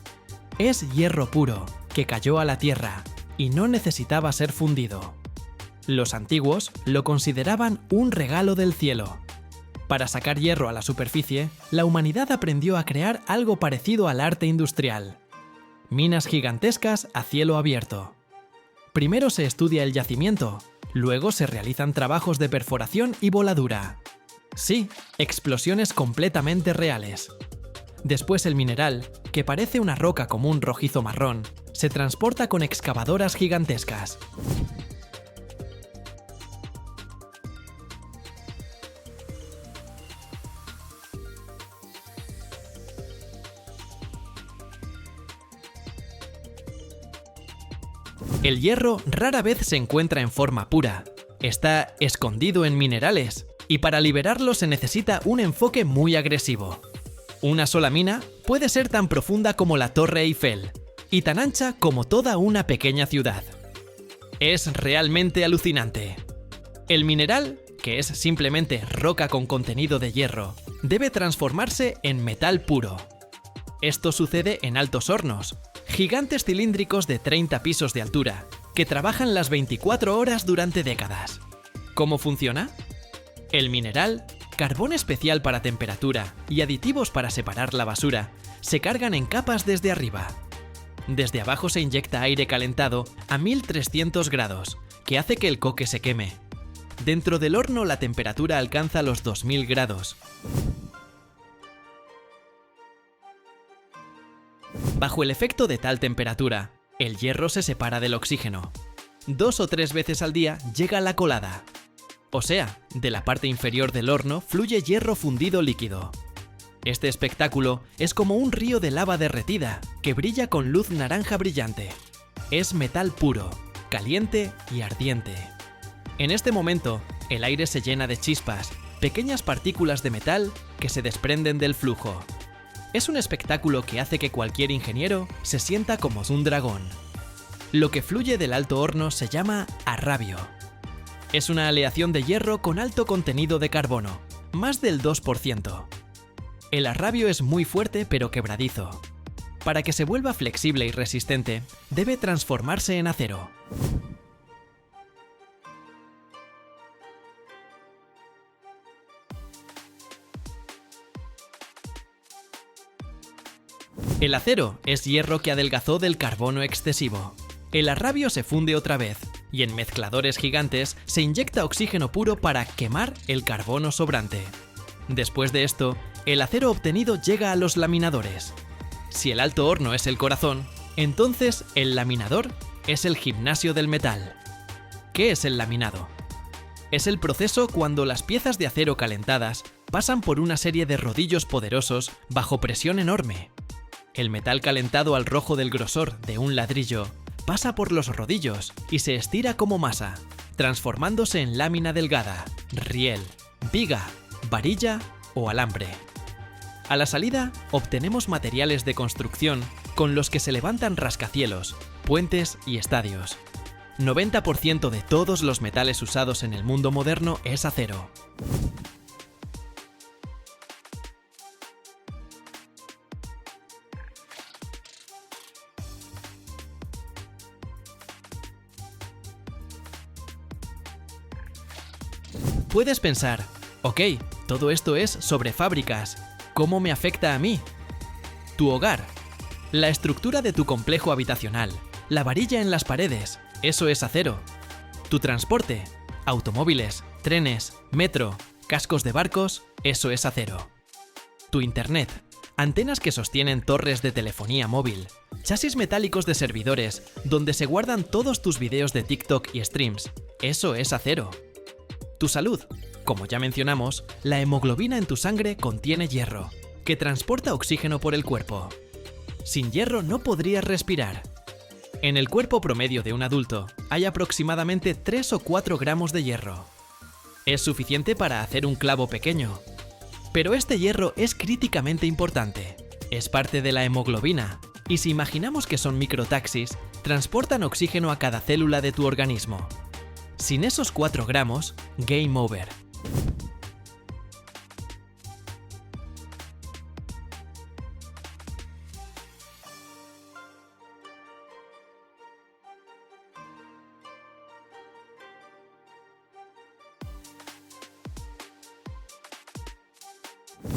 Es hierro puro, que cayó a la Tierra y no necesitaba ser fundido. Los antiguos lo consideraban un regalo del cielo. Para sacar hierro a la superficie, la humanidad aprendió a crear algo parecido al arte industrial. Minas gigantescas a cielo abierto. Primero se estudia el yacimiento. Luego se realizan trabajos de perforación y voladura. Sí, explosiones completamente reales. Después el mineral, que parece una roca común rojizo marrón, se transporta con excavadoras gigantescas. El hierro rara vez se encuentra en forma pura. Está escondido en minerales, y para liberarlo se necesita un enfoque muy agresivo. Una sola mina puede ser tan profunda como la Torre Eiffel, y tan ancha como toda una pequeña ciudad. Es realmente alucinante. El mineral, que es simplemente roca con contenido de hierro, debe transformarse en metal puro. Esto sucede en altos hornos, gigantes cilíndricos de 30 pisos de altura, que trabajan las 24 horas durante décadas. ¿Cómo funciona? El mineral, carbón especial para temperatura y aditivos para separar la basura, se cargan en capas desde arriba. Desde abajo se inyecta aire calentado a 1300 grados, que hace que el coque se queme. Dentro del horno la temperatura alcanza los 2000 grados. Bajo el efecto de tal temperatura, El hierro se separa del oxígeno. 2 o 3 veces al día llega la colada. O sea, de la parte inferior del horno fluye hierro fundido líquido. Este espectáculo es como un río de lava derretida que brilla con luz naranja brillante. Es metal puro, caliente y ardiente. En este momento, el aire se llena de chispas, pequeñas partículas de metal que se desprenden del flujo. Es un espectáculo que hace que cualquier ingeniero se sienta como un dragón. Lo que fluye del alto horno se llama arrabio. Es una aleación de hierro con alto contenido de carbono, más del 2%. El arrabio es muy fuerte pero quebradizo. Para que se vuelva flexible y resistente, debe transformarse en acero. El acero es hierro que adelgazó del carbono excesivo. El arrabio se funde otra vez, y en mezcladores gigantes se inyecta oxígeno puro para quemar el carbono sobrante. Después de esto, el acero obtenido llega a los laminadores. Si el alto horno es el corazón, entonces el laminador es el gimnasio del metal. ¿Qué es el laminado? Es el proceso cuando las piezas de acero calentadas pasan por una serie de rodillos poderosos bajo presión enorme. El metal calentado al rojo del grosor de un ladrillo pasa por los rodillos y se estira como masa, transformándose en lámina delgada, riel, viga, varilla o alambre. A la salida obtenemos materiales de construcción con los que se levantan rascacielos, puentes y estadios. 90% de todos los metales usados en el mundo moderno es acero. Puedes pensar, ok, todo esto es sobre fábricas, ¿cómo me afecta a mí? Tu hogar, la estructura de tu complejo habitacional, la varilla en las paredes, eso es acero. Tu transporte, automóviles, trenes, metro, cascos de barcos, eso es acero. Tu internet, antenas que sostienen torres de telefonía móvil, chasis metálicos de servidores donde se guardan todos tus videos de TikTok y streams, eso es acero. Tu salud. Como ya mencionamos, la hemoglobina en tu sangre contiene hierro, que transporta oxígeno por el cuerpo. Sin hierro no podrías respirar. En el cuerpo promedio de un adulto hay aproximadamente 3 o 4 gramos de hierro. Es suficiente para hacer un clavo pequeño. Pero este hierro es críticamente importante. Es parte de la hemoglobina, y si imaginamos que son microtaxis, transportan oxígeno a cada célula de tu organismo. Sin esos 4 gramos, game over.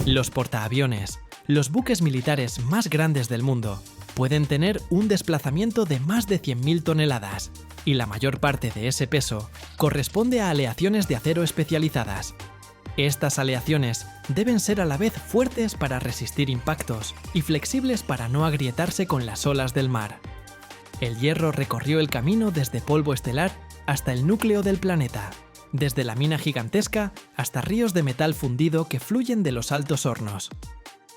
Los portaaviones, los buques militares más grandes del mundo, pueden tener un desplazamiento de más de 100.000 toneladas, y la mayor parte de ese peso corresponde a aleaciones de acero especializadas. Estas aleaciones deben ser a la vez fuertes para resistir impactos y flexibles para no agrietarse con las olas del mar. El hierro recorrió el camino desde polvo estelar hasta el núcleo del planeta, desde la mina gigantesca hasta ríos de metal fundido que fluyen de los altos hornos.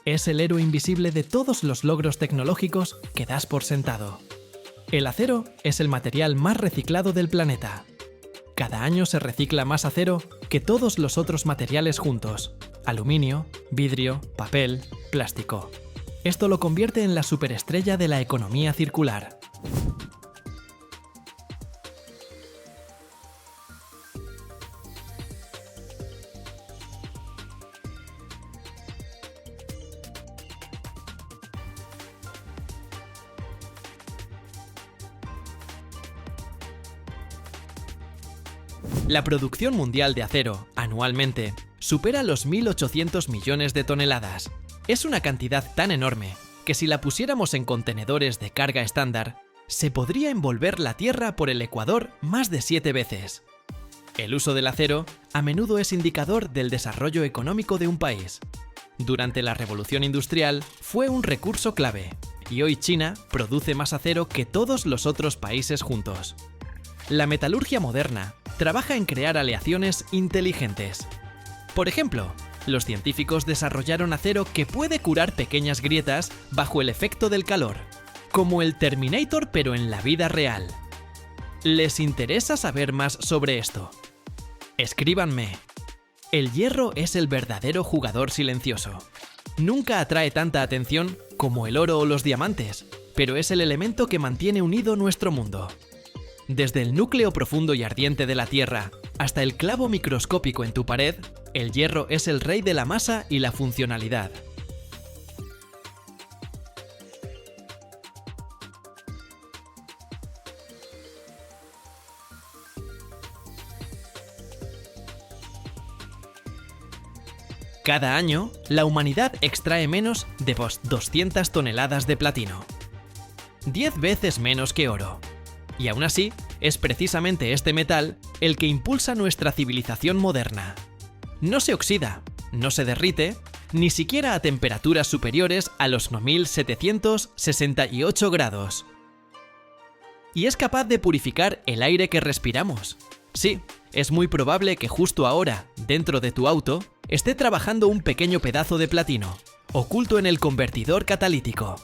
Es el héroe invisible de todos los logros tecnológicos que das por sentado. El acero es el material más reciclado del planeta. Cada año se recicla más acero que todos los otros materiales juntos: aluminio, vidrio, papel, plástico. Esto lo convierte en la superestrella de la economía circular. La producción mundial de acero, anualmente, supera los 1.800 millones de toneladas. Es una cantidad tan enorme que si la pusiéramos en contenedores de carga estándar, se podría envolver la Tierra por el Ecuador más de 7 veces. El uso del acero a menudo es indicador del desarrollo económico de un país. Durante la Revolución Industrial fue un recurso clave, y hoy China produce más acero que todos los otros países juntos. La metalurgia moderna trabaja en crear aleaciones inteligentes. Por ejemplo, los científicos desarrollaron acero que puede curar pequeñas grietas bajo el efecto del calor, como el Terminator pero en la vida real. ¿Les interesa saber más sobre esto? Escríbanme. El hierro es el verdadero jugador silencioso. Nunca atrae tanta atención como el oro o los diamantes, pero es el elemento que mantiene unido nuestro mundo. Desde el núcleo profundo y ardiente de la Tierra hasta el clavo microscópico en tu pared, el hierro es el rey de la masa y la funcionalidad. Cada año, la humanidad extrae menos de 200 toneladas de platino. 10 veces menos que oro. Y aún así, es precisamente este metal el que impulsa nuestra civilización moderna. No se oxida, no se derrite, ni siquiera a temperaturas superiores a los 9768 grados. Y es capaz de purificar el aire que respiramos. Sí, es muy probable que justo ahora, dentro de tu auto, esté trabajando un pequeño pedazo de platino, oculto en el convertidor catalítico.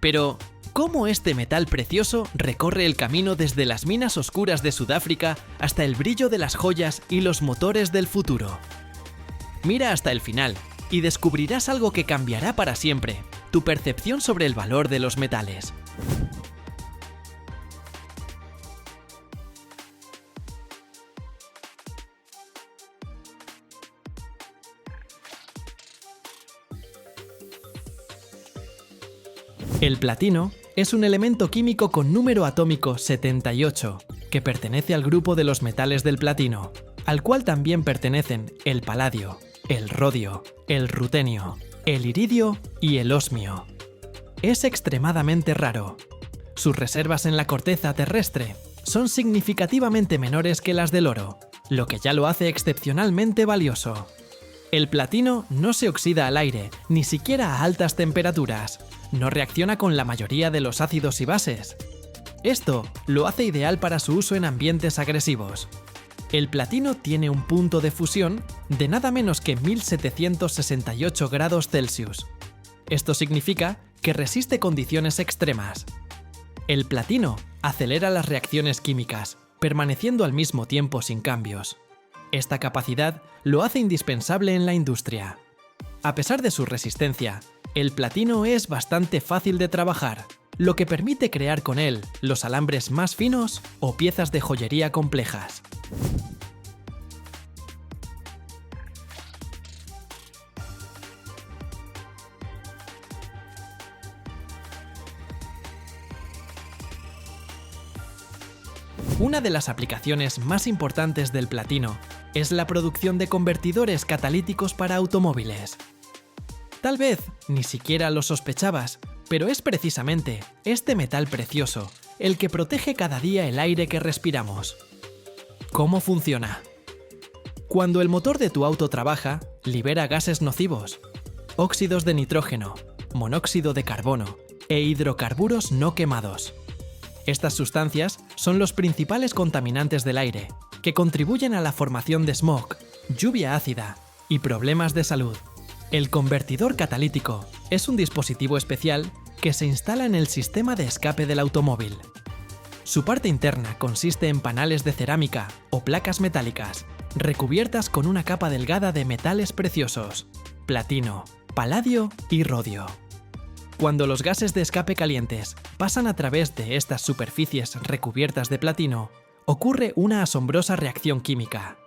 Pero, ¿cómo este metal precioso recorre el camino desde las minas oscuras de Sudáfrica hasta el brillo de las joyas y los motores del futuro? Mira hasta el final y descubrirás algo que cambiará para siempre tu percepción sobre el valor de los metales. El platino es un elemento químico con número atómico 78, que pertenece al grupo de los metales del platino, al cual también pertenecen el paladio, el rodio, el rutenio, el iridio y el osmio. Es extremadamente raro. Sus reservas en la corteza terrestre son significativamente menores que las del oro, lo que ya lo hace excepcionalmente valioso. El platino no se oxida al aire, ni siquiera a altas temperaturas. No reacciona con la mayoría de los ácidos y bases. Esto lo hace ideal para su uso en ambientes agresivos. El platino tiene un punto de fusión de nada menos que 1768 grados Celsius. Esto significa que resiste condiciones extremas. El platino acelera las reacciones químicas, permaneciendo al mismo tiempo sin cambios. Esta capacidad lo hace indispensable en la industria. A pesar de su resistencia, el platino es bastante fácil de trabajar, lo que permite crear con él los alambres más finos o piezas de joyería complejas. Una de las aplicaciones más importantes del platino es la producción de convertidores catalíticos para automóviles. Tal vez ni siquiera lo sospechabas, pero es precisamente este metal precioso el que protege cada día el aire que respiramos. ¿Cómo funciona? Cuando el motor de tu auto trabaja, libera gases nocivos, óxidos de nitrógeno, monóxido de carbono e hidrocarburos no quemados. Estas sustancias son los principales contaminantes del aire, que contribuyen a la formación de smog, lluvia ácida y problemas de salud. El convertidor catalítico es un dispositivo especial que se instala en el sistema de escape del automóvil. Su parte interna consiste en panales de cerámica o placas metálicas, recubiertas con una capa delgada de metales preciosos, platino, paladio y rodio. Cuando los gases de escape calientes pasan a través de estas superficies recubiertas de platino, ocurre una asombrosa reacción química.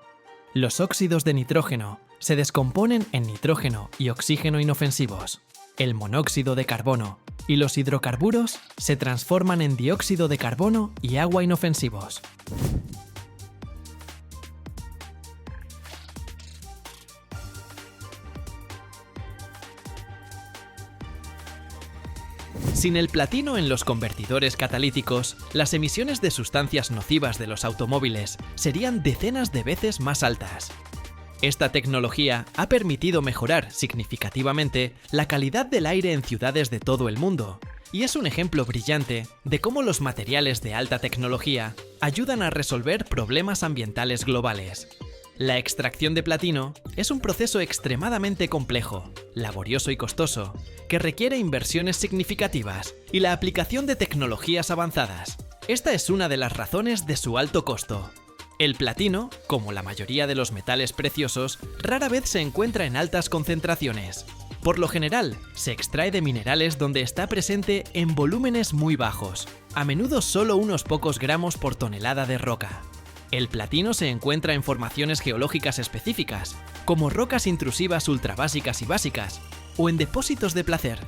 Los óxidos de nitrógeno se descomponen en nitrógeno y oxígeno inofensivos. El monóxido de carbono y los hidrocarburos se transforman en dióxido de carbono y agua inofensivos. Sin el platino en los convertidores catalíticos, las emisiones de sustancias nocivas de los automóviles serían decenas de veces más altas. Esta tecnología ha permitido mejorar significativamente la calidad del aire en ciudades de todo el mundo, y es un ejemplo brillante de cómo los materiales de alta tecnología ayudan a resolver problemas ambientales globales. La extracción de platino es un proceso extremadamente complejo, laborioso y costoso, que requiere inversiones significativas y la aplicación de tecnologías avanzadas. Esta es una de las razones de su alto costo. El platino, como la mayoría de los metales preciosos, rara vez se encuentra en altas concentraciones. Por lo general, se extrae de minerales donde está presente en volúmenes muy bajos, a menudo solo unos pocos gramos por tonelada de roca. El platino se encuentra en formaciones geológicas específicas, como rocas intrusivas ultrabásicas y básicas, o en depósitos de placer.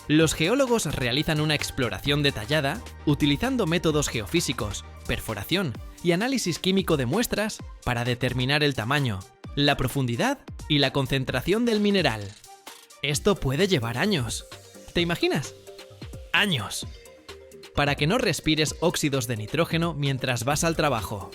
Los geólogos realizan una exploración detallada, utilizando métodos geofísicos, perforación y análisis químico de muestras para determinar el tamaño, la profundidad y la concentración del mineral. Esto puede llevar años. ¿Te imaginas? ¡Años! Para que no respires óxidos de nitrógeno mientras vas al trabajo.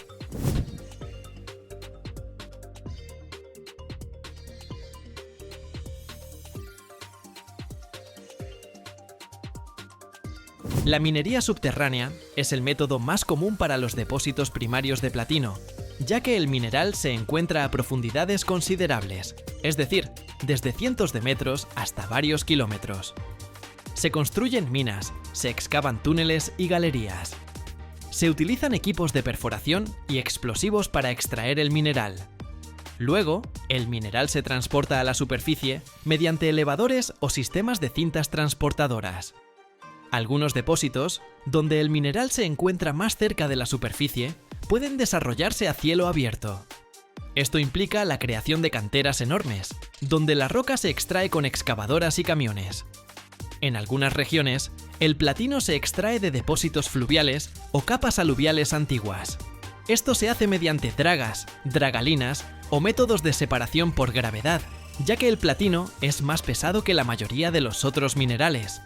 La minería subterránea es el método más común para los depósitos primarios de platino, ya que el mineral se encuentra a profundidades considerables, es decir, desde cientos de metros hasta varios kilómetros. Se construyen minas, se excavan túneles y galerías. Se utilizan equipos de perforación y explosivos para extraer el mineral. Luego, el mineral se transporta a la superficie mediante elevadores o sistemas de cintas transportadoras. Algunos depósitos, donde el mineral se encuentra más cerca de la superficie, pueden desarrollarse a cielo abierto. Esto implica la creación de canteras enormes, donde la roca se extrae con excavadoras y camiones. En algunas regiones, el platino se extrae de depósitos fluviales o capas aluviales antiguas. Esto se hace mediante dragas, dragalinas o métodos de separación por gravedad, ya que el platino es más pesado que la mayoría de los otros minerales.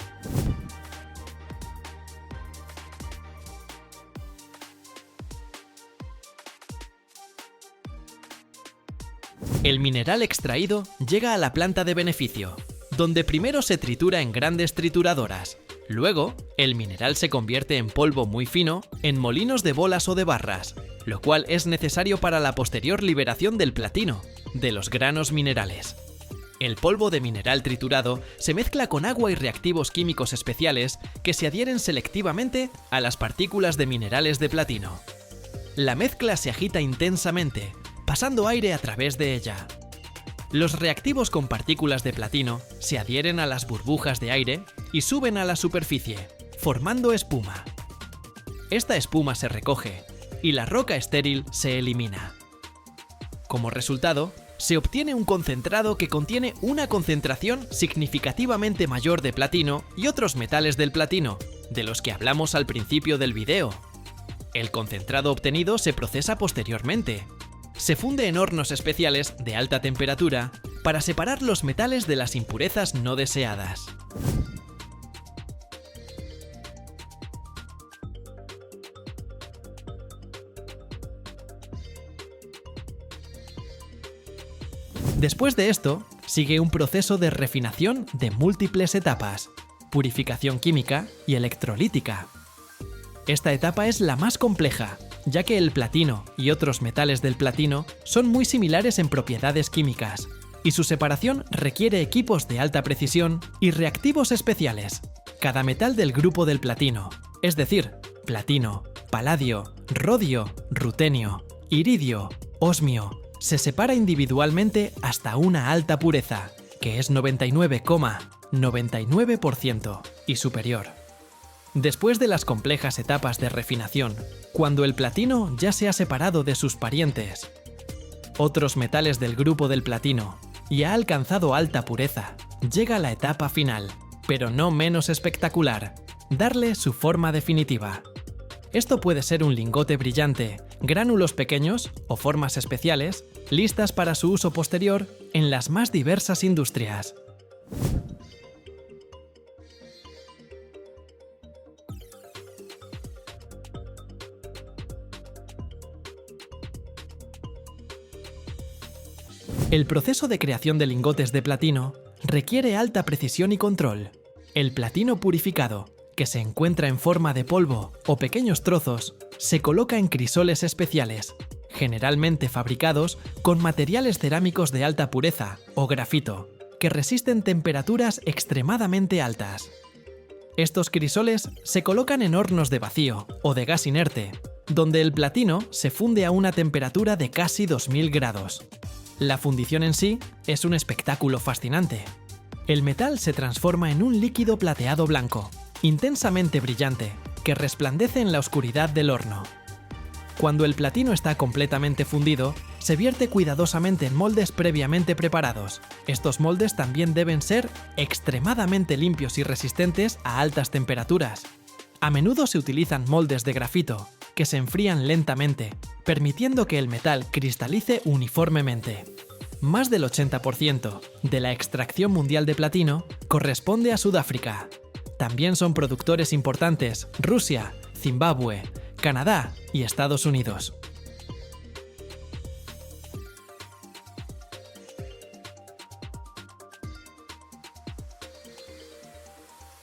El mineral extraído llega a la planta de beneficio, donde primero se tritura en grandes trituradoras. Luego, el mineral se convierte en polvo muy fino en molinos de bolas o de barras, lo cual es necesario para la posterior liberación del platino, de los granos minerales. El polvo de mineral triturado se mezcla con agua y reactivos químicos especiales que se adhieren selectivamente a las partículas de minerales de platino. La mezcla se agita intensamente, pasando aire a través de ella. Los reactivos con partículas de platino se adhieren a las burbujas de aire y suben a la superficie, formando espuma. Esta espuma se recoge y la roca estéril se elimina. Como resultado, se obtiene un concentrado que contiene una concentración significativamente mayor de platino y otros metales del platino, de los que hablamos al principio del video. El concentrado obtenido se procesa posteriormente. Se funde en hornos especiales de alta temperatura para separar los metales de las impurezas no deseadas. Después de esto, sigue un proceso de refinación de múltiples etapas, purificación química y electrolítica. Esta etapa es la más compleja, ya que el platino y otros metales del platino son muy similares en propiedades químicas, y su separación requiere equipos de alta precisión y reactivos especiales. Cada metal del grupo del platino, es decir, platino, paladio, rodio, rutenio, iridio, osmio, se separa individualmente hasta una alta pureza, que es 99,99% y superior. Después de las complejas etapas de refinación, cuando el platino ya se ha separado de sus parientes, otros metales del grupo del platino, y ha alcanzado alta pureza, llega la etapa final, pero no menos espectacular, darle su forma definitiva. Esto puede ser un lingote brillante, gránulos pequeños o formas especiales, listas para su uso posterior en las más diversas industrias. El proceso de creación de lingotes de platino requiere alta precisión y control. El platino purificado, que se encuentra en forma de polvo o pequeños trozos, se coloca en crisoles especiales, generalmente fabricados con materiales cerámicos de alta pureza o grafito, que resisten temperaturas extremadamente altas. Estos crisoles se colocan en hornos de vacío o de gas inerte, donde el platino se funde a una temperatura de casi 2000 grados. La fundición en sí es un espectáculo fascinante. El metal se transforma en un líquido plateado blanco, intensamente brillante, que resplandece en la oscuridad del horno. Cuando el platino está completamente fundido, se vierte cuidadosamente en moldes previamente preparados. Estos moldes también deben ser extremadamente limpios y resistentes a altas temperaturas. A menudo se utilizan moldes de grafito, que se enfrían lentamente, permitiendo que el metal cristalice uniformemente. Más del 80% de la extracción mundial de platino corresponde a Sudáfrica. También son productores importantes Rusia, Zimbabue, Canadá y Estados Unidos.